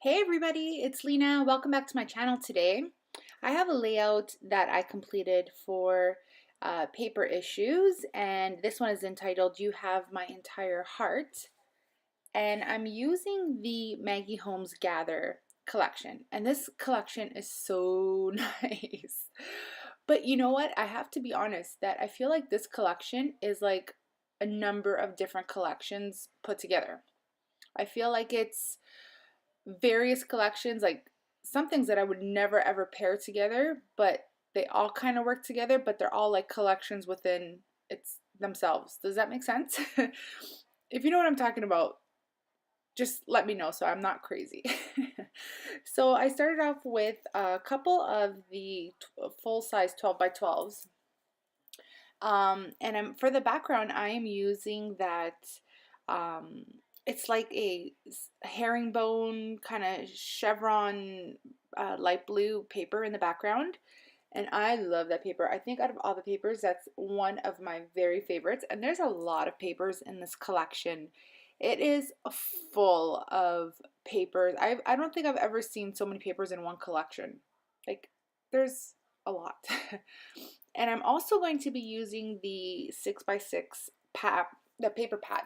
Hey everybody, it's Lina. Welcome back to my channel today. I have a layout that I completed for paper issues, and this one is entitled You Have My Entire Heart. And I'm using the Maggie Holmes Gather collection, and this collection is so nice. But you know what? I have to be honest that I feel like this collection is like a number of different collections put together. I feel like it's various collections, like some things that I would never ever pair together, but they all kind of work together, but they're all like collections within it's themselves. Does that make sense? If you know what I'm talking about, just let me know so I'm not crazy. So I started off with a couple of the full-size 12 by 12s. And for the background, I am using that um, it's like a herringbone kind of chevron light blue paper in the background. And I love that paper. I think out of all the papers, that's one of my very favorites. And there's a lot of papers in this collection. It is full of papers. I don't think I've ever seen so many papers in one collection. Like, there's a lot. And I'm also going to be using the 6x6 pad, the paper pad.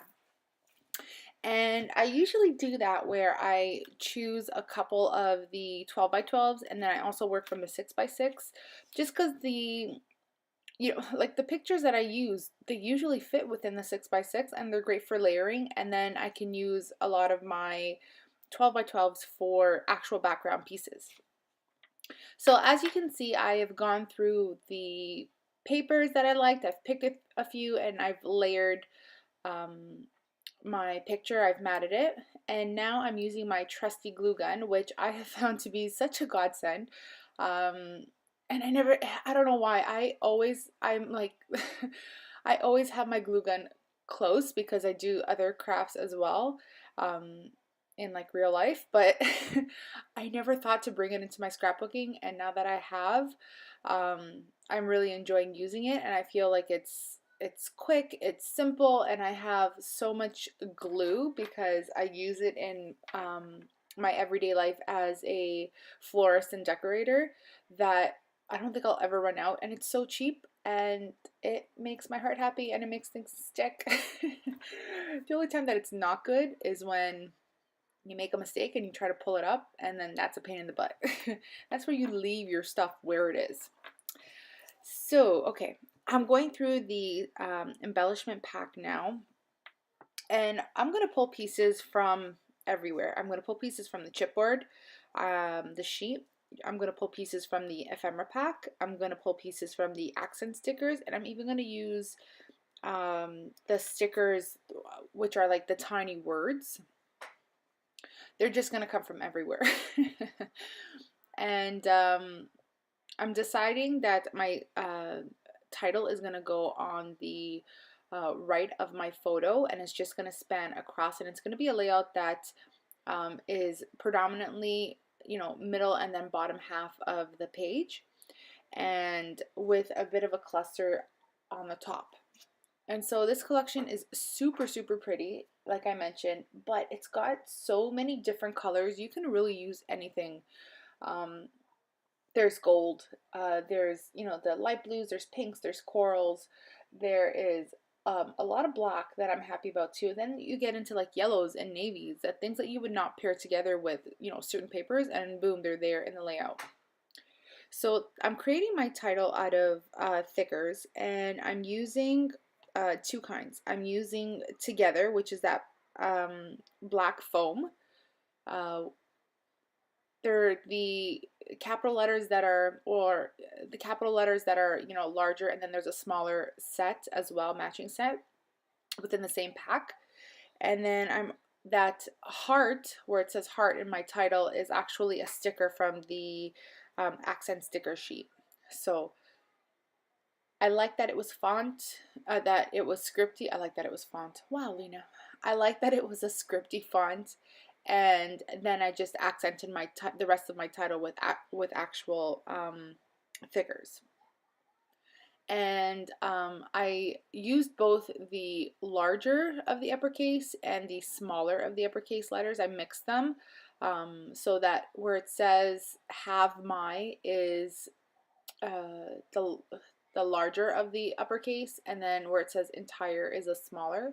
And I usually do that where I choose a couple of the 12 by 12s, and then I also work from the 6x6, just because like the pictures that I use, they usually fit within the 6x6 and they're great for layering. And then I can use a lot of my 12 by 12s for actual background pieces. So as you can see, I have gone through the papers that I liked. I've picked a few and I've layered my picture. I've matted it, and now I'm using my trusty glue gun, which I have found to be such a godsend. And I don't know why, I'm like, I always have my glue gun close because I do other crafts as well. In like real life, but I never thought to bring it into my scrapbooking, and now that I have, I'm really enjoying using it, and I feel like it's quick, it's simple, and I have so much glue because I use it in my everyday life as a florist and decorator that I don't think I'll ever run out, and it's so cheap and it makes my heart happy and it makes things stick. The only time that it's not good is when you make a mistake and you try to pull it up, and then that's a pain in the butt. That's where you leave your stuff where it is. So, okay, I'm going through the embellishment pack now, and I'm going to pull pieces from everywhere. I'm going to pull pieces from the chipboard, the sheet. I'm going to pull pieces from the ephemera pack. I'm going to pull pieces from the accent stickers, and I'm even going to use the stickers, which are like the tiny words. They're just going to come from everywhere. And I'm deciding that my title is going to go on the right of my photo, and it's just going to span across, and it's going to be a layout that is predominantly, middle and then bottom half of the page, and with a bit of a cluster on the top. And so this collection is super, super pretty, like I mentioned, but it's got so many different colors. You can really use anything. Um, there's gold, there's, the light blues, there's pinks, there's corals, there is a lot of black that I'm happy about too. Then you get into like yellows and navies, that things that you would not pair together with, certain papers, and boom, they're there in the layout. So I'm creating my title out of thickers, and I'm using two kinds. I'm using Together, which is that black foam. Uh, they're the capital letters that are, or the capital letters that are, larger, and then there's a smaller set as well, matching set within the same pack. And then that heart, where it says heart in my title, is actually a sticker from the accent sticker sheet. So I like that it was that it was scripty. I like that it was font. Wow, Lina. I like that it was a scripty font, and then I just accented the rest of my title with actual figures. And I used both the larger of the uppercase and the smaller of the uppercase letters. I mixed them so that where it says have my is the larger of the uppercase, and then where it says entire is a smaller.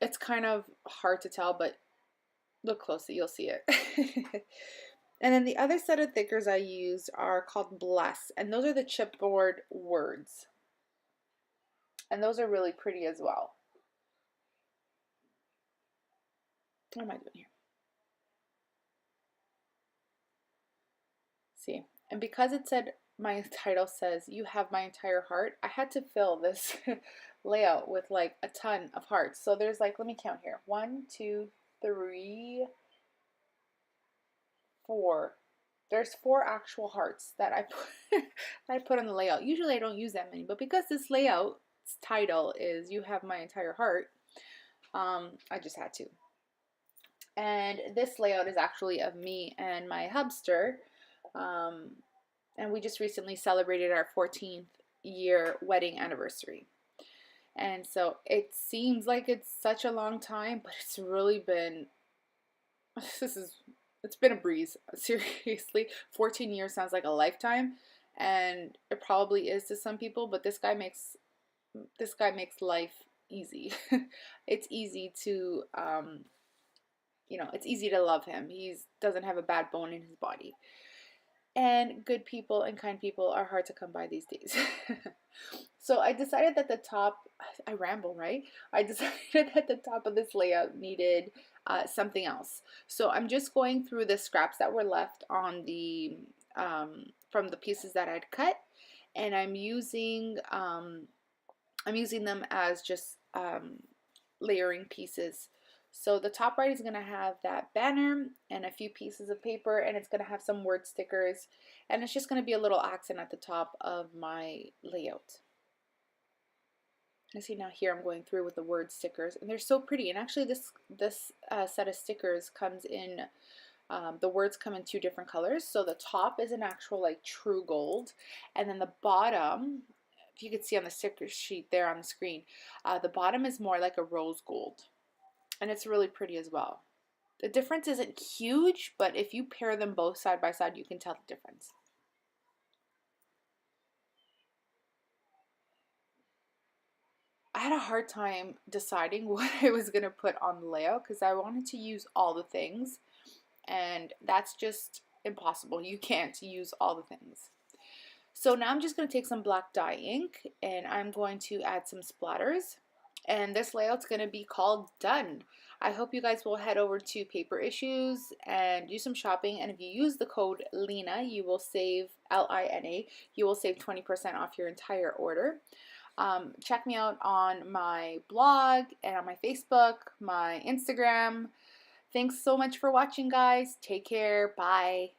It's kind of hard to tell, but look closely, you'll see it. And then the other set of thickers I used are called Bless, and those are the chipboard words. And those are really pretty as well. What am I doing here? See, and because it said, my title says, you have my entire heart, I had to fill this layout with like a ton of hearts. So there's like, let me count here. 1, 2, 3, 4. There's 4 actual hearts that I put on the layout. Usually I don't use that many, but because this layout's title is you have my entire heart, I just had to. And this layout is actually of me and my hubster, and we just recently celebrated our 14th year wedding anniversary. And so it seems like it's such a long time, but it's really been, it's been a breeze. Seriously, 14 years sounds like a lifetime, and it probably is to some people, but this guy makes life easy. It's easy to, it's easy to love him. He doesn't have a bad bone in his body. And good people and kind people are hard to come by these days. So I decided that the top, I ramble, right? I decided that the top of this layout needed something else. So I'm just going through the scraps that were left on the, from the pieces that I'd cut, and I'm using them as just layering pieces. So the top right is going to have that banner and a few pieces of paper, and it's going to have some word stickers, and it's just going to be a little accent at the top of my layout. I see now here I'm going through with the word stickers, and they're so pretty. And actually this set of stickers comes in, the words come in 2 different colors. So the top is an actual like true gold, and then the bottom, if you could see on the sticker sheet there on the screen, the bottom is more like a rose gold. And it's really pretty as well. The difference isn't huge, but if you pair them both side by side, you can tell the difference. I had a hard time deciding what I was going to put on the layout because I wanted to use all the things, and that's just impossible. You can't use all the things. So now I'm just going to take some black dye ink, and I'm going to add some splatters. And this layout's going to be called Done. I hope you guys will head over to Paper Issues and do some shopping. And if you use the code Lina, you will save, Lina, you will save 20% off your entire order. Check me out on my blog and on my Facebook, my Instagram. Thanks so much for watching, guys. Take care. Bye.